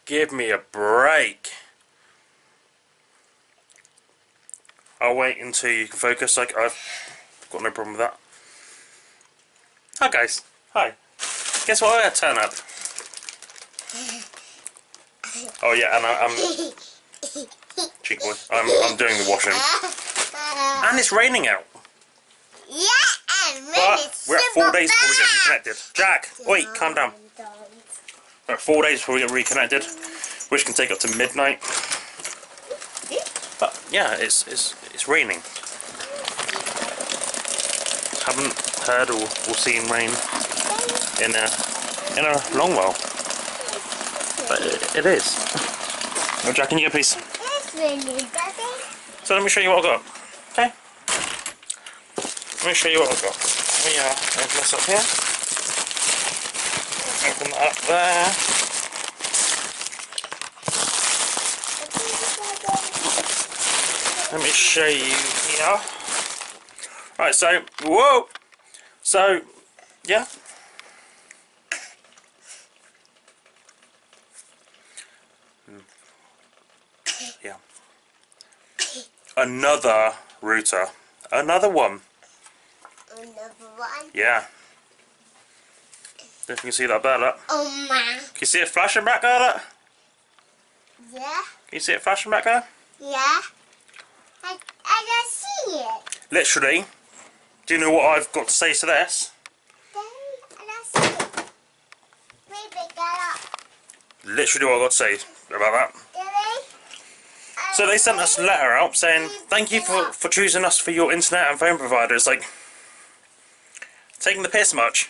Give me a break. I'll wait until you can focus. Like, I've got no problem with that. Hi guys. Hi. Guess what I had turn up? Oh yeah, and I'm cheeky boy. I'm doing the washing. And it's raining out. Yeah, and But we're at 4 days before we get reconnected. Jack, wait, calm down. We're at 4 days before we get reconnected, which can take up to midnight. But yeah, it's raining. Haven't heard or seen rain in a long while. But it is. Oh, Jack, can you go please? It's raining, Daddy. So let me show you what I've got. Okay? Let me show you what I've got. Let me open this up here. Open that up there. Let me show you here. Right, so, whoa! So, yeah. Yeah. Another router. Another one. Another one. Yeah. If you can see that better. Oh my. Can you see it flashing back there? Look? Yeah. Can you see it flashing back there? Yeah. I don't see it. Literally. Do you know what I've got to say to this? Daddy, I don't see it. Maybe get up. Literally what I've got to say about that. Daddy. So they sent us a letter out saying, thank you for choosing us for your internet and phone provider. It's like, taking the piss much.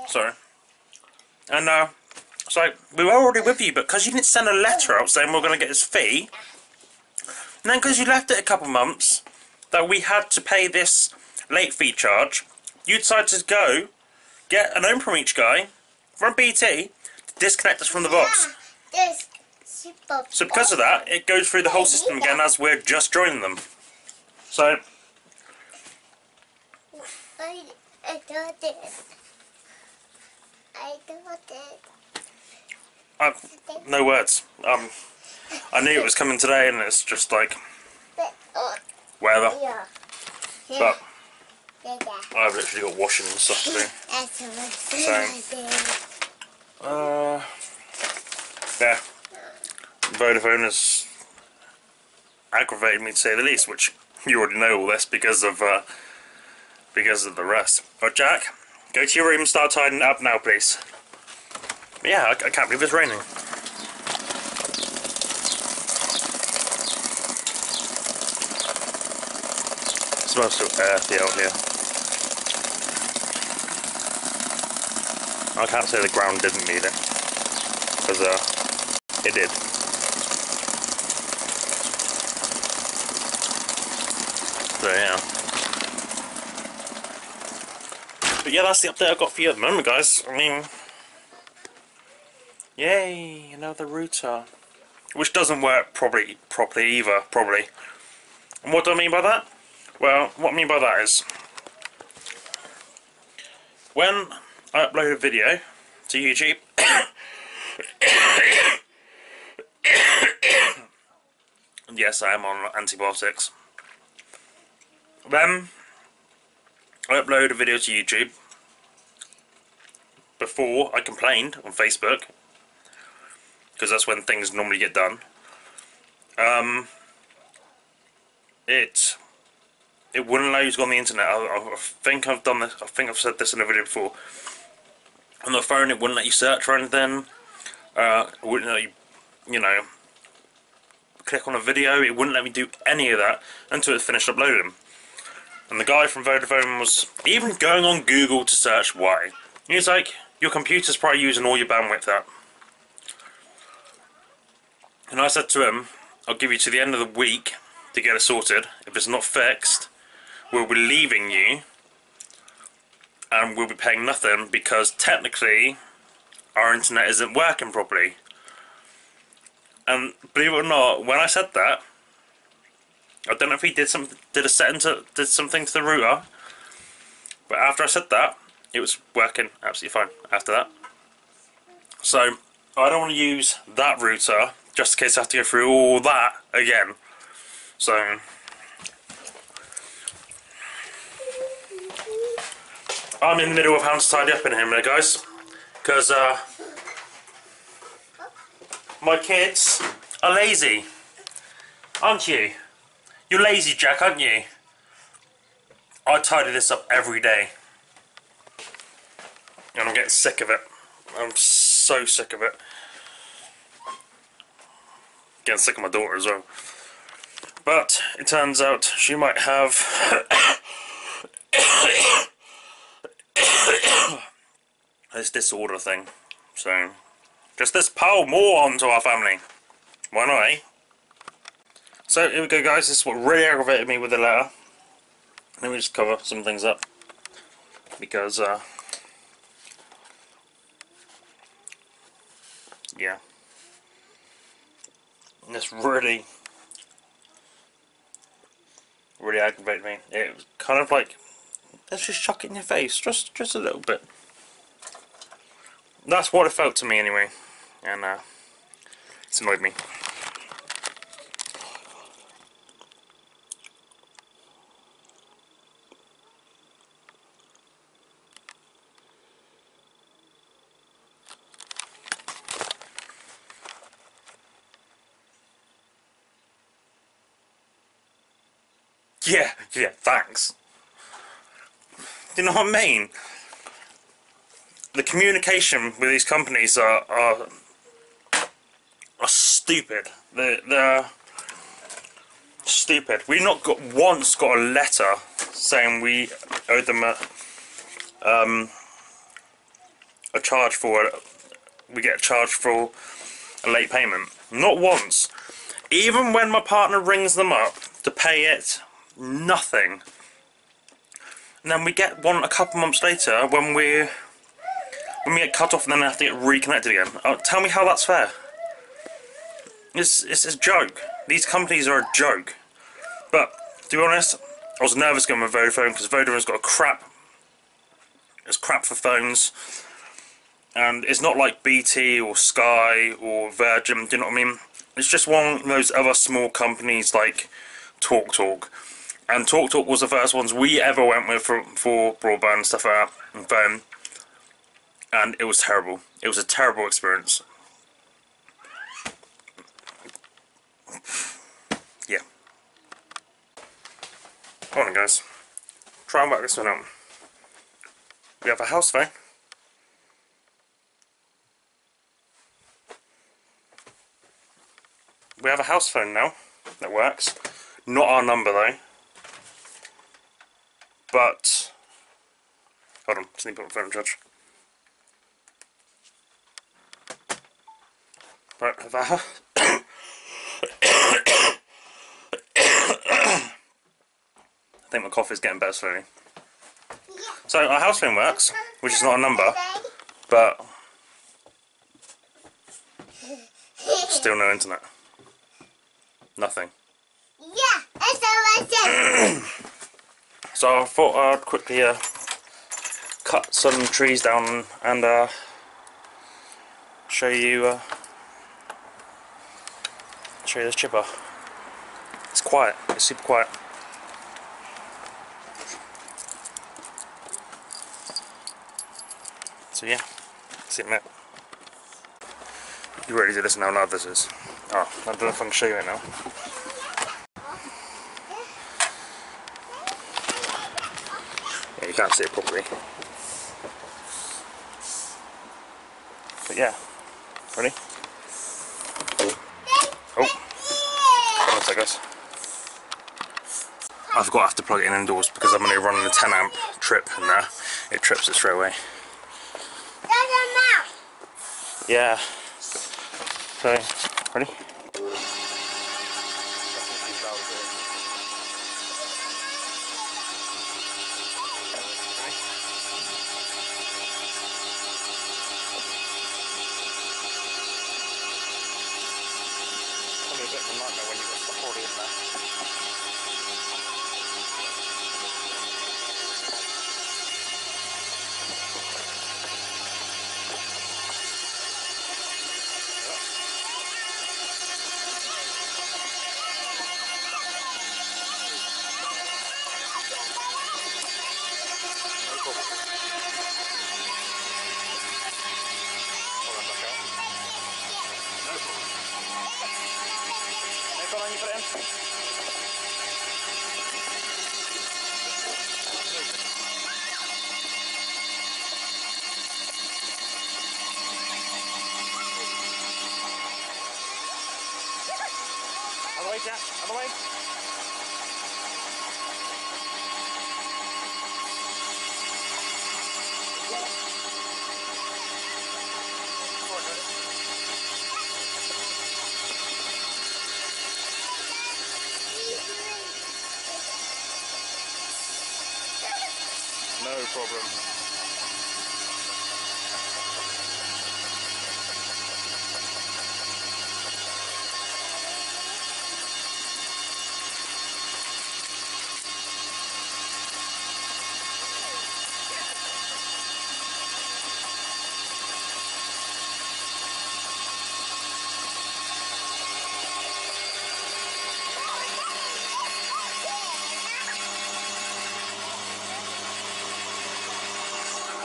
Sorry. And it's like, we were already with you, but because you didn't send a letter out saying we're going to get this fee, and then because you left it a couple months, that we had to pay this late fee charge, you decided to go get an Open Reach guy from BT to disconnect us from the box. So because of that, it goes through the whole system again as we're just joining them. So I got it. I got it. no words. I knew it was coming today, and it's just like whatever. Yeah. But Yeah. I've literally got washing and stuff to do. That's what Yeah. Vodafone has aggravated me to say the least, which you already know all this because of the rest. Right, Jack, go to your room and start tidying it up now, please. But yeah, I can't believe it's raining. It smells so earthy out here. I can't say the ground didn't need it, because it did. So yeah. But yeah, that's the update I've got for you at the moment, guys. I mean, yay, another router. Which doesn't work properly either, probably. And what do I mean by that? Well, what I mean by that is, when I upload a video to YouTube, yes, I am on antibiotics. Then I upload a video to YouTube. Before I complained on Facebook, because that's when things normally get done. It wouldn't allow you to go on the internet. I think I've done this. I think I've said this in a video before. On the phone, it wouldn't let you search for anything. It wouldn't let you, you know, click on a video. It wouldn't let me do any of that until it finished uploading. And the guy from Vodafone was even going on Google to search why. He was like, your computer's probably using all your bandwidth up. And I said to him, I'll give you to the end of the week to get it sorted. If it's not fixed, we'll be leaving you and we'll be paying nothing, because technically our internet isn't working properly. And believe it or not, when I said that, I don't know if he did something to the router, but after I said that, it was working absolutely fine after that. So I don't want to use that router just in case I have to go through all that again. So I'm in the middle of having to tidy up in here, minute, guys, because my kids are lazy, aren't you? You're lazy, Jack, aren't you? I tidy this up every day, and I'm getting sick of it. I'm so sick of it. Getting sick of my daughter as well. But it turns out she might have this disorder thing. So just this pile more onto our family. Why not, eh? So here we go, guys. This is what really aggravated me with the letter. Let me just cover some things up because yeah, this really aggravated me. It was kind of like, let's just chuck it in your face, just a little bit. That's what it felt to me anyway, and it's annoyed me. Yeah, thanks. Do you know what I mean? The communication with these companies are stupid. They're stupid. We've not once got a letter saying we owed them a charge for it. We get charged for a late payment. Not once. Even when my partner rings them up to pay it, nothing. And then we get one a couple months later when we get cut off and then have to get reconnected again. Tell me how that's fair. It's a joke. These companies are a joke. But to be honest, I was nervous going with Vodafone because Vodafone's got it's crap for phones, and it's not like BT or Sky or Virgin. Do you know what I mean? It's just one of those other small companies like TalkTalk. And TalkTalk was the first ones we ever went with for broadband and stuff like that, and phone. And it was terrible. It was a terrible experience. Yeah. Hold on, guys. Try and work this one out. We have a house phone. We have a house phone now that works. Not our number though. But hold on, just need to put my phone in charge. Right, have I think my coffee's getting better slowly. So our house phone works, which is not a number, but still no internet. Nothing. Yeah, it's So I thought I'd quickly cut some trees down and show you this chipper. It's quiet. It's super quiet. So yeah, see it in a minute. You ready to listen how loud this is? Oh, I don't know if I can show you it now. Yeah, you can't see it properly. But yeah, ready? Oh, hold on a sec, guys. I forgot I have to plug it in indoors because I'm only running a 10 amp trip and it trips it straight away. Yeah. So, ready? Probably a bit of a nightmare when you've got stuff already in there. Out of the way, Jack. Out of the way. No problem.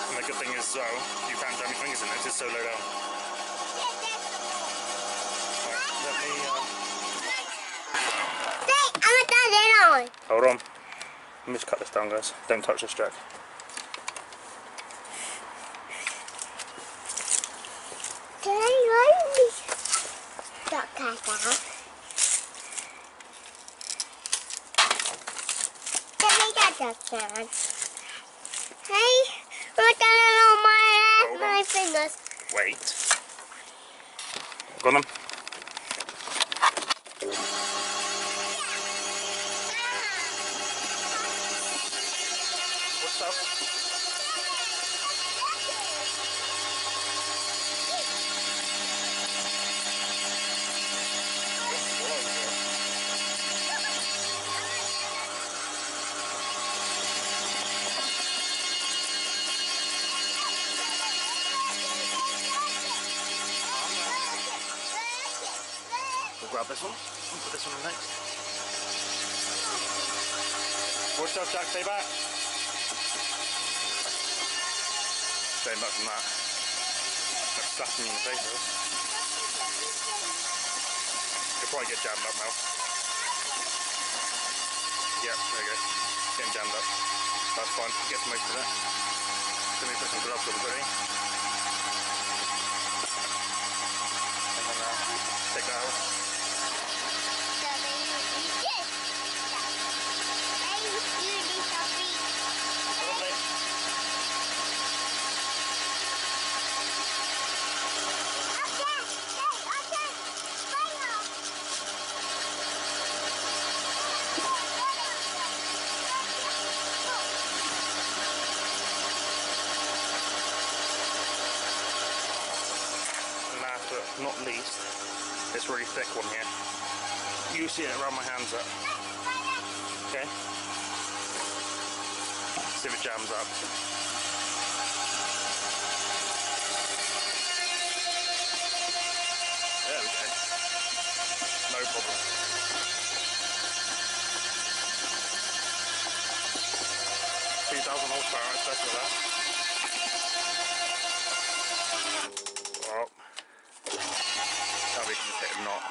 And the good thing is as well, you can't jam your fingers in it, it's so low down. Right, let me, I'm done it on. hold on. Let me just cut this down, guys. Don't touch this, Jack. Can I really stop that down? Let me get that down. Hey, look on my fingers. Wait. Go on then. What's up? We'll grab this one and put this one in next. Watch out, Jack, stay back. Stay back from that. That's slapping you in the face, though. You'll probably get jammed up now. Yeah, there you go. Getting jammed up. That's fine, you get most of it. Let me put some gloves on, buddy. And then take that out. Last but not least, this really thick one here. You see it around my hands up. Okay? See if it jams up. There we go. No problem. £2,000 horsepower, especially with that. Well, now we can just hit a knot.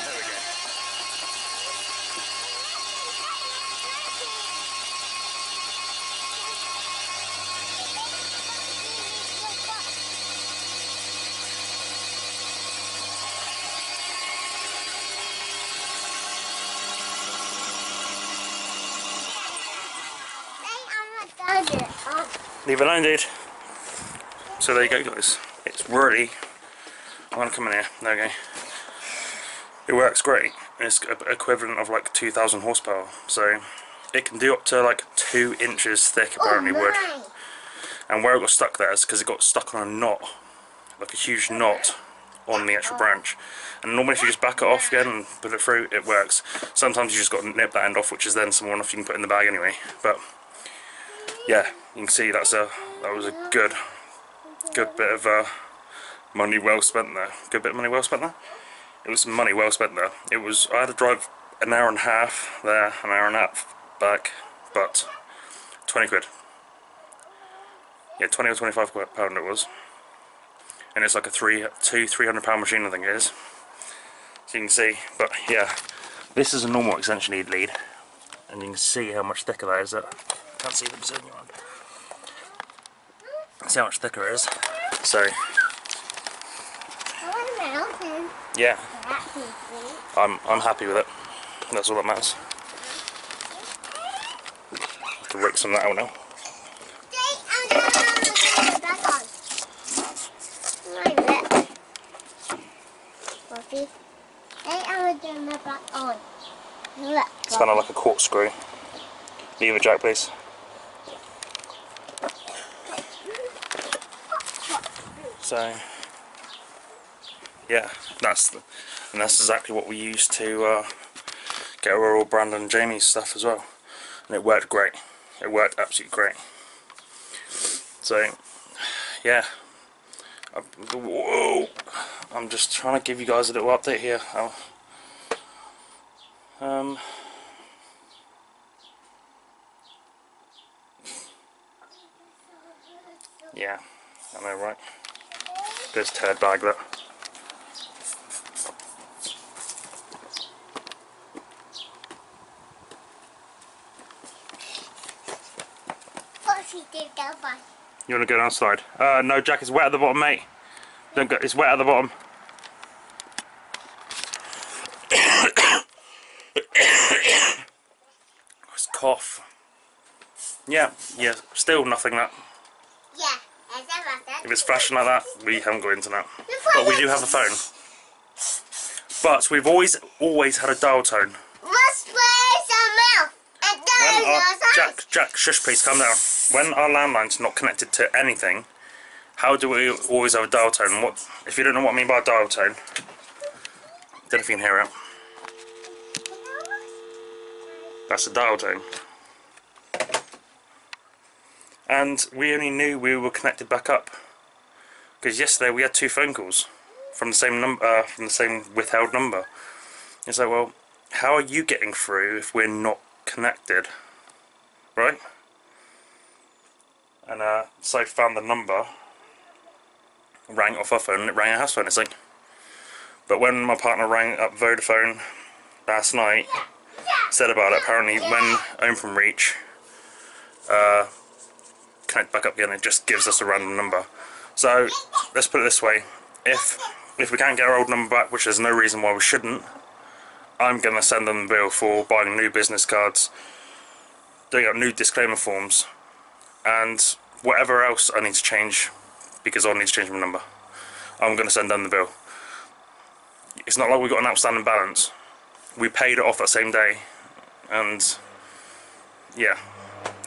There we go. Leave it alone, dude. So there you go, guys. It's really... I'm gonna come in here. There we go. It works great. It's equivalent of like 2,000 horsepower. So it can do up to like 2 inches thick, apparently wood. And where it got stuck there is because it got stuck on a knot, like a huge knot on the actual branch. And normally if you just back it off again and put it through, it works. Sometimes you just got to nip that end off, which is then small enough you can put in the bag anyway. But yeah, you can see that was a good bit of money well spent there. Good bit of money well spent there. It was money well spent there. It was, I had to drive an hour and a half there, an hour and a half back, but 20 quid. Yeah, 20 or 25 pound it was. and it's like a 300-pound machine, I think it is. So you can see, but yeah, this is a normal extension lead, and you can see how much thicker that is. Can't see the position you're on. See how much thicker it is. So yeah, I'm happy with it. That's all that matters. Have to rake some of that out now. It's kind of like a corkscrew. Lever jack, please. So yeah, that's exactly what we used to get our old Brandon and Jamie's stuff as well, and it worked great. It worked absolutely great. So yeah, whoa! I'm just trying to give you guys a little update here. Yeah, I know, right? This turd bag that. You want to go downside? No, Jack, it's wet at the bottom, mate. Don't go. It's wet at the bottom. It's cough. Yeah, still nothing that. If it's flashing like that, we haven't got internet. But we do have a phone. But we've always had a dial tone. Jack, shush please, calm down. When our landline's not connected to anything, how do we always have a dial tone? What, if you don't know what I mean by a dial tone, don't know if you can hear it. That's a dial tone. And we only knew we were connected back up because yesterday we had 2 phone calls from the same number, from the same withheld number. It's like, well, how are you getting through if we're not connected, right? And so I found the number, rang off our phone, and it rang a house phone. It's like, but when my partner rang up Vodafone last night, said about it, apparently when Openreach connect back up again, it just gives us a random number. So let's put it this way: if we can't get our old number back, which there's no reason why we shouldn't, I'm gonna send them the bill for buying new business cards, doing up new disclaimer forms, and whatever else I need to change, because I need to change my number. I'm gonna send them the bill. It's not like we've got an outstanding balance. We paid it off that same day, and yeah,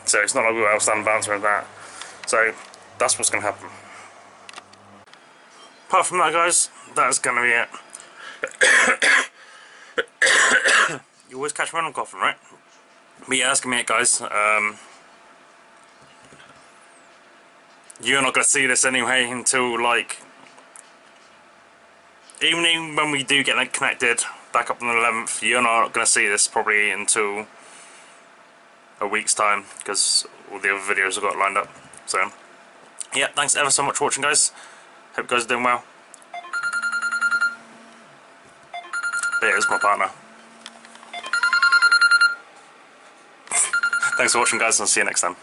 so it's not like we've got outstanding balance or anything like that. So that's what's gonna happen. Apart from that, guys, that's gonna be it. You always catch me when I'm coughing, right? But yeah, that's gonna be it, guys. You're not gonna see this anyway until, like, even when we do get connected back up on the 11th, you're not gonna see this probably until a week's time, because all the other videos I've got lined up. So yeah, thanks ever so much for watching, guys. Hope you guys are doing well. There's my partner. Thanks for watching, guys, and I'll see you next time.